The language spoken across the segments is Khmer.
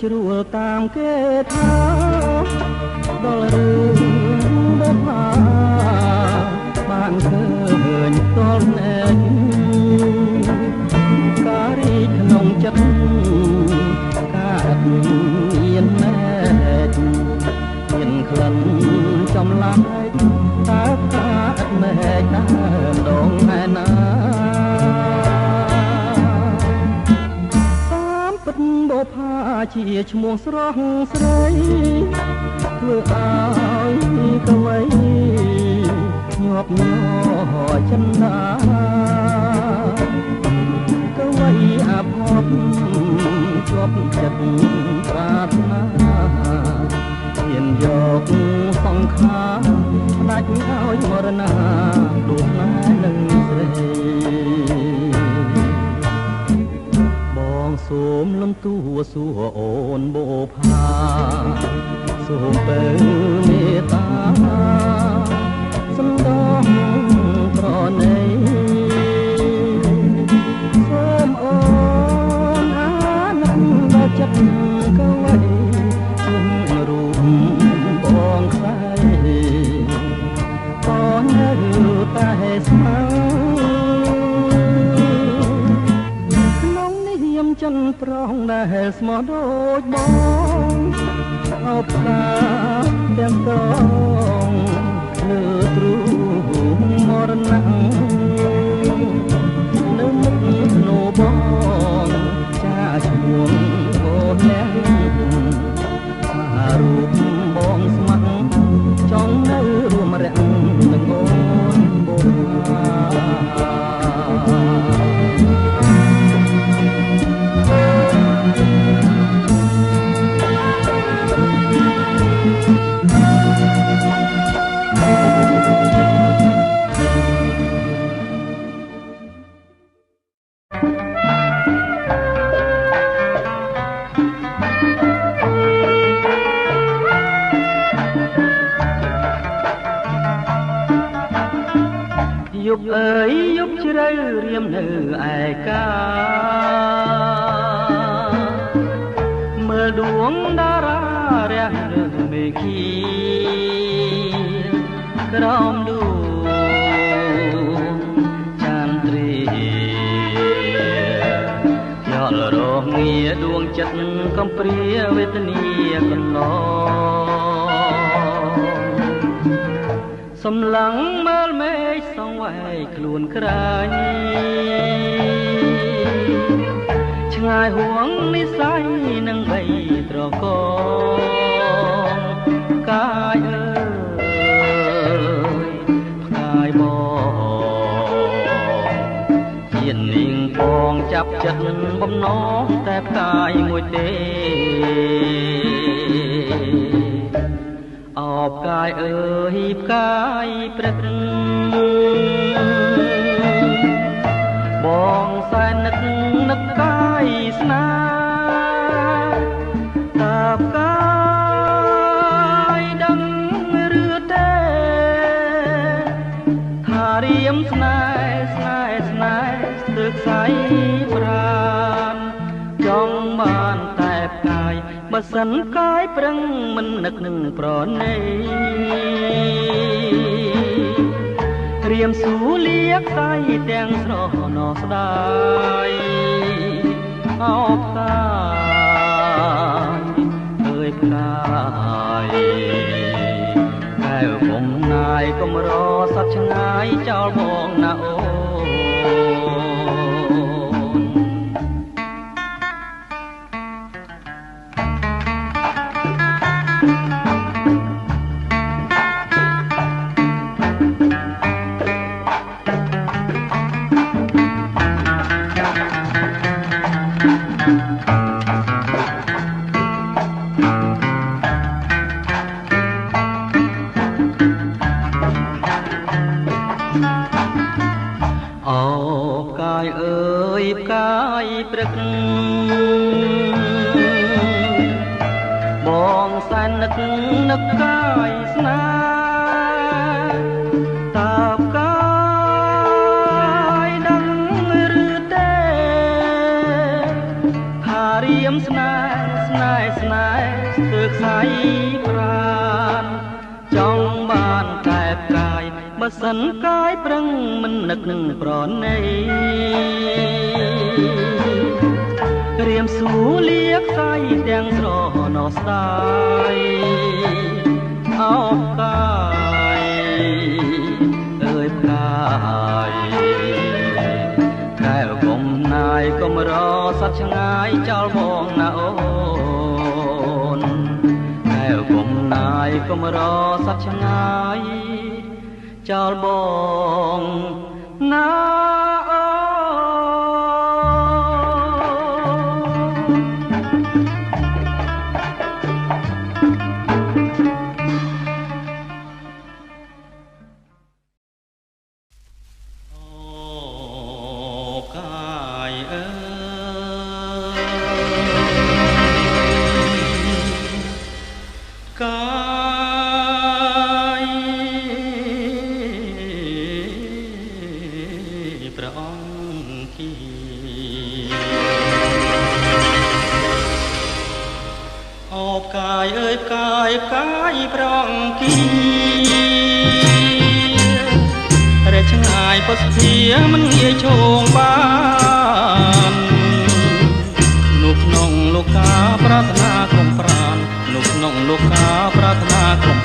ជ្រួលតាមគេថាដល់រឿងបុព្វាបានឃើញតលណែកការីក្នុងចិត្តកើតមានណែកមានក្លិនចំឡាយតើកើតណែកដើមដងឯណាបុព្វាជាឈ្មោះស្រស់ស្រីធ្វើឲ្យកវីញាប់ញ័រចិន្តាកវីអភ័ព្វជាប់ចិត្តប្រាថ្នាហ៊ានយកសង្ខារផ្ដាច់ឲ្យមរណាដួលណែនឹងស្រីសូមលំទួសួរអូនបុប្ផាសូមបើមេត្តាសំដងប្រណីសូមអូនអាណិតដល់ចិត្តកវីគុំរូបបងខ្សែក៏នៅតែស្មៅចន្ ប្រងដែលស្មោះដូចបងអបតាទាំងត្រង់លើទ្រូងមរណៈនៅមុខនោបងចាឈ្មោះអូនលះរូបបងស្ម័គ្រចង់នៅរួមរះនឹងអូនបូហាយប់អើយយប់ជ្រៅរៀមនៅឯកាមើលដួងតារារះលើមេឃីក្រោមដួងចានទ្រាយល់រងាដួងចិត្តកំព្រាវេទនាកន្លងសំឡឹងមើលមេឃសងវាយខ្លួនក្រាញឆ្ងាយហួងនិស័យនឹងបីត្រកងកាយអើយផ្កាយបងជានាងបងចាប់ចិត្តបំណងតែផ្កាយមួយទេអបកាយអើយផ្កាយព្រឹកបងសែននឹកកាយស្នាតើផ្កាយដឹងឬទេថារៀមស្នេហ៍ស្ទើរខ្សែប្រានចង់បានតែផ្កាយបើសិនកាយប្រឹងមិននឹកនឹងប្រណីរៀមស៊ូលៀកស្័យទាំងស្រណោស្ដាយអោបកាយអើយផ្កាយកែវកុំណាយកុំរសត្វឆ្ងាយចោលបងណាអូព្រឹកបងសែននឹកកាយស្នាតើផ្កាយដឹងឬទេថារៀមស្នេហ៍ស្ទើរខ្សែប្រានចង់បានតែផ្កាយបើសិនកាយប្រឹងមិននឹកនឹងប្រណីរៀមស៊ូលៀកស្័យទាំងស្រណោស្ដាយអោបកាយអើយផ្កាយកែវកុំណាយកុំរសត្វឆ្ងាយចោលបងណាអូនកែវកុំណាយកុំរសត្វឆ្ងាយចោលបងណាប្រងគីរែឆ្ងាយពុស្ភាមិនងាយឈោងបាននួ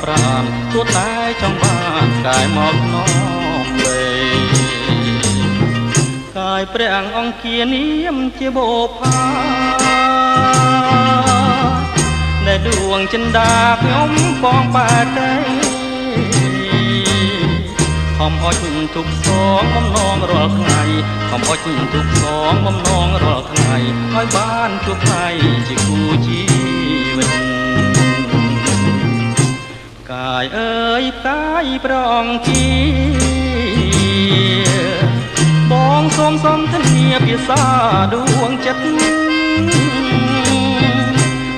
ប្រានទួតតែចង់បានកាយមកនោមវេកាយព្រះអង្គានាមជាបូផាដែលដួងចិន្តាខ្ញុំបងបែរតែខំអុចទុកសងបំណងរាល់ថ្ងៃខំអុចទុកសងបំណងរាល់ថ្ងៃឲ្យបានជួបថ្ងៃជាគូជីវិតកាយអើយកាយប្រងគាបងសូមសំធានាភាសាដួងចិត្ត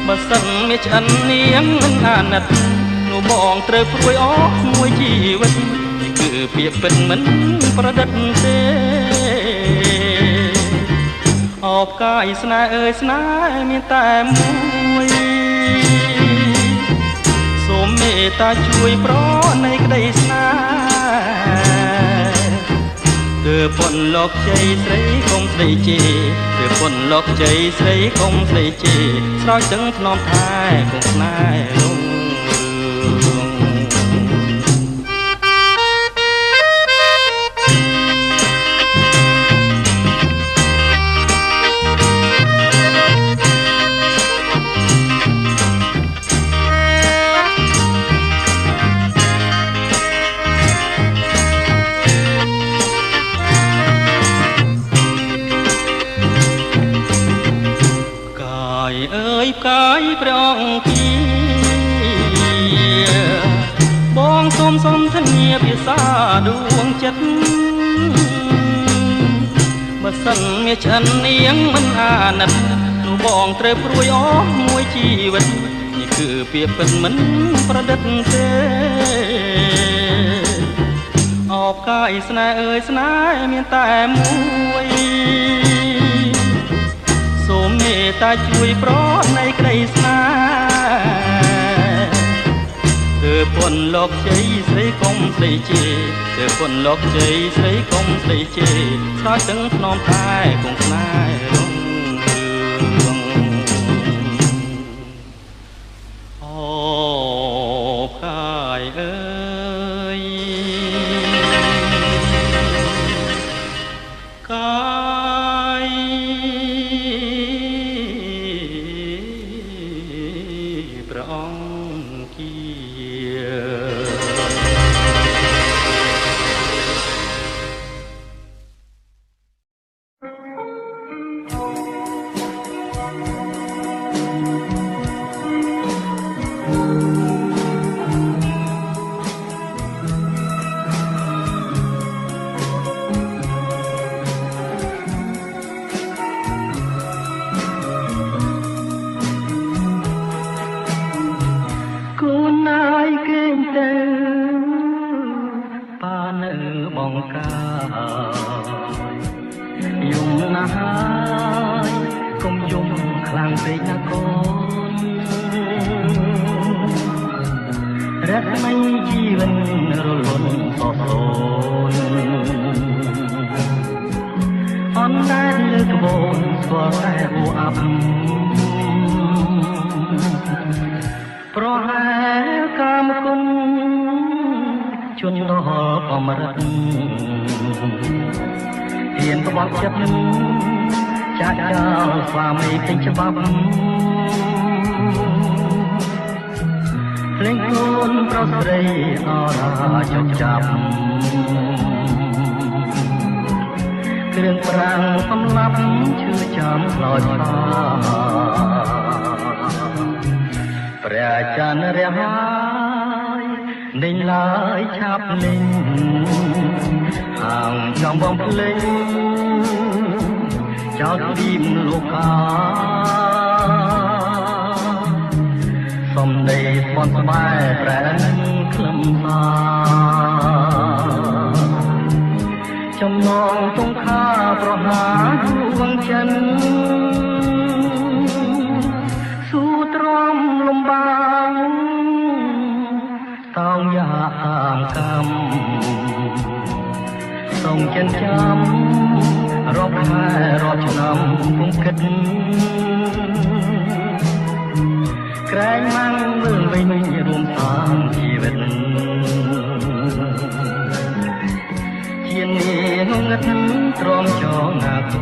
បើសិនមានឆ្អិននាងនឹងអាណិតនោះបងត្រូវព្រួយអស់មួយជីវិតគឺពាក្យពិតមិនប្រឌិតទេអបកាយស្នេហ៍អើយស្នេហ៍មានតែមួយសូមមេត្តាជួយប្រណីក្តីស្នេហ៍ទើបប៉ុនលោកជ័យស្រីកុំស្ដីជេរទើបប៉ុនលោកជ័យស្រីកុំស្ដីជេរស្រោចទាំងថ្នមថែគង់ស្នេហ៍លងកាយព្រះអង្គាបងសូមសំធានាភាសាដួងចិត្តបើសិនមានឆ្អិននាងមិនអាណិតនោះបងត្រូវព្រួយអស់មួយជីវិតនេះគឺពាក្យពិតមិនប្រឌិតទេអបកាយស្នេហ៍អើយស្នេហ៍មានតែមួយសូមមេត្តាជួយប្រណីក្តីស្នេហ៍ទើបប៉ុនលោកជ័យស្រីកុំស្ដីជេរទើបប៉ុនលោកជ័យស្រីកុំស្ដីជេរស្រោចទាំងថ្នមថែគង់ស្នេហ៍រុងរឿងអូកាយអើយកាយព្រះអង្គាបងកាយំណាស់ហើយកុំយំខ្លាំងពេកណាកូនរត់មិនជីវិតរលត់សោសូនអនតែលើក្បូនស្គាល់តែអូអាប់ប្រហែលកាមគុណជន់ដល់កំរិតហ៊ានក្បត់ចិត្តចាក់ចោលស្វាមីពេញច្បាប់ភ្លេងខ្លួនប្រុសស្រីអរាចុកចាប់គ្រឿងប្រាំងសម្លាប់ឈឺចាំខ្លោចផាព្រះច័ន្ទរះហើយដេញឡើយឆាប់លេងហាងចង់បងភ្លេងចោលទីមលោកាសំដីបនស្បែកប្រែក្លឹមសាចំណងទងខាប្រហាដួងចិនស៊ូទ្រាំលំបាងតោងយ៉ាតាមកម្មសូមចិនចាំរាប់ខែរាប់ឆ្នាំពុំគិតក្រែងម៉ាំងមើលវិញរួមសាងជីវិត ធានាងងឹតទ្រាំចងណាគោ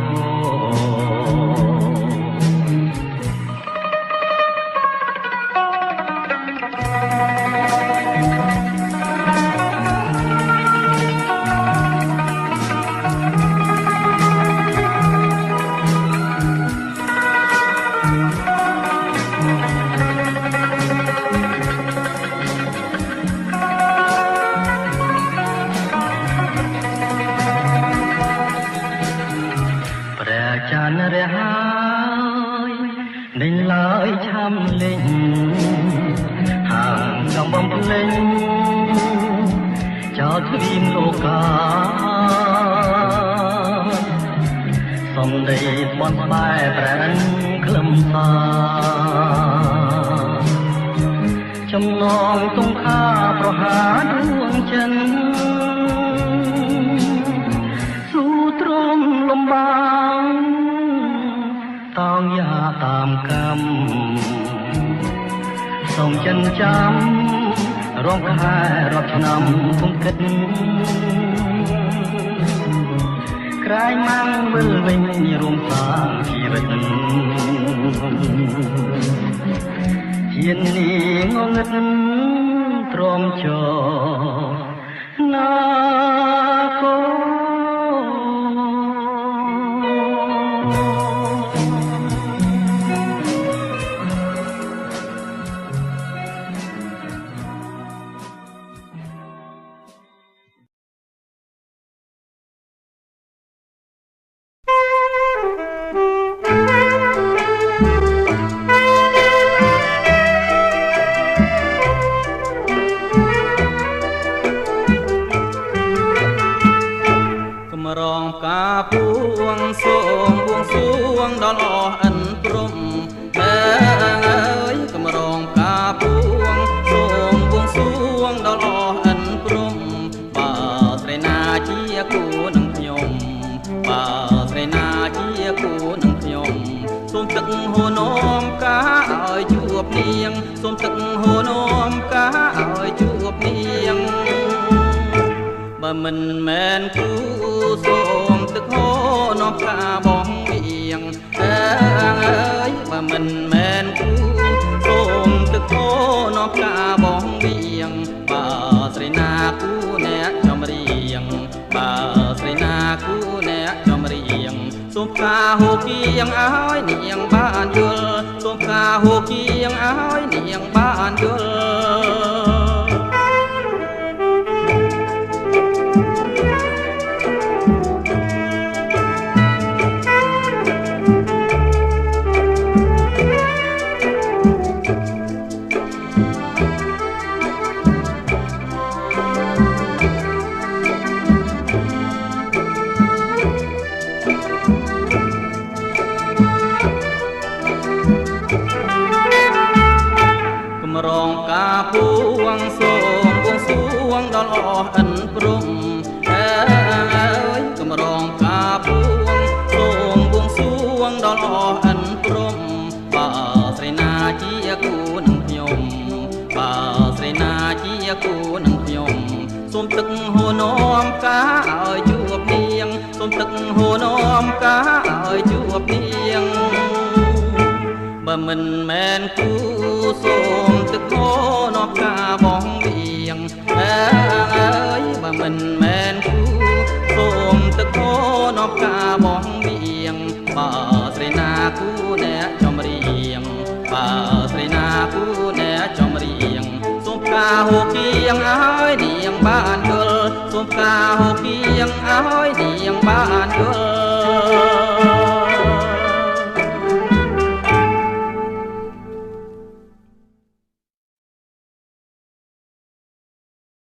ចានរះហើយនឹងឡើយឆាំលេងហាងកំបំភ្លេងចោលទ្វីនលោកាសំដីបនស្បែប្រែនក្លឹមសាចំណងទងខាប្រហាដួងចិនស៊ូទ្រមលំបាតងយ៉ាតាមកម្មសូមចិនចាំរងខែរាប់ឆ្នាំគុំគិតក្រែងម៉ាំងវិលវិញរួមសាងជីវិតជានាងងឹតទ្រាំចណាគោរងកាពួងសូមបួងសួងដល់អស់អិនព្រំអើយកំរងកាពួងសូមបួងសួងដល់អស់អិនព្រំបើស្រីណាជាគូនឹងខ្ញុំបើស្រីណាជាគូនឹងខ្ញុំសូមទឹកហូរនោមកាឲ្យជួបនាងសូមទឹកហូរនោមកាឲ្យជួបនាងបើមិនមែនគូសូមទឹកហូរនាំកាបងវៀងអើយបើមិនមែនគូសូមទឹកហូរនាំកាបងវៀងបើស្រីណាគូអ្នកចំរៀងបើស្រីណាគូអ្នកចំរៀងសូមការហូរគៀងឲ្យនាងបានយល់សូមការហូរគៀងឲ្យនាងបានយល់រងកាពួងសូមបួងសួងដល់អស់អិនព្រំអើយកំរងកាពួងសូមបួងសួងដល់អស់អិនព្រំបើស្រីណាជាគូនឹងខ្ញុំបើស្រីណាជាគូនឹងខ្ញុំសូមទឹកហូរនោមកាឲ្យជួបនាងសូមទឹកហូរនោមកាឲ្យជួបនាងបើមិនមែនគូសូមទឹកហូរនាំកាបងវៀងអើយបើមិនមែនគូសូមទឹកហូរនាំកាបងវៀងបើស្រីណាគូអ្នកចំរៀងបើស្រីណាគូអ្នកចំរៀងសូមការហូរគៀងឲ្យនាងបានយល់សូមការហូរគៀងឲ្យ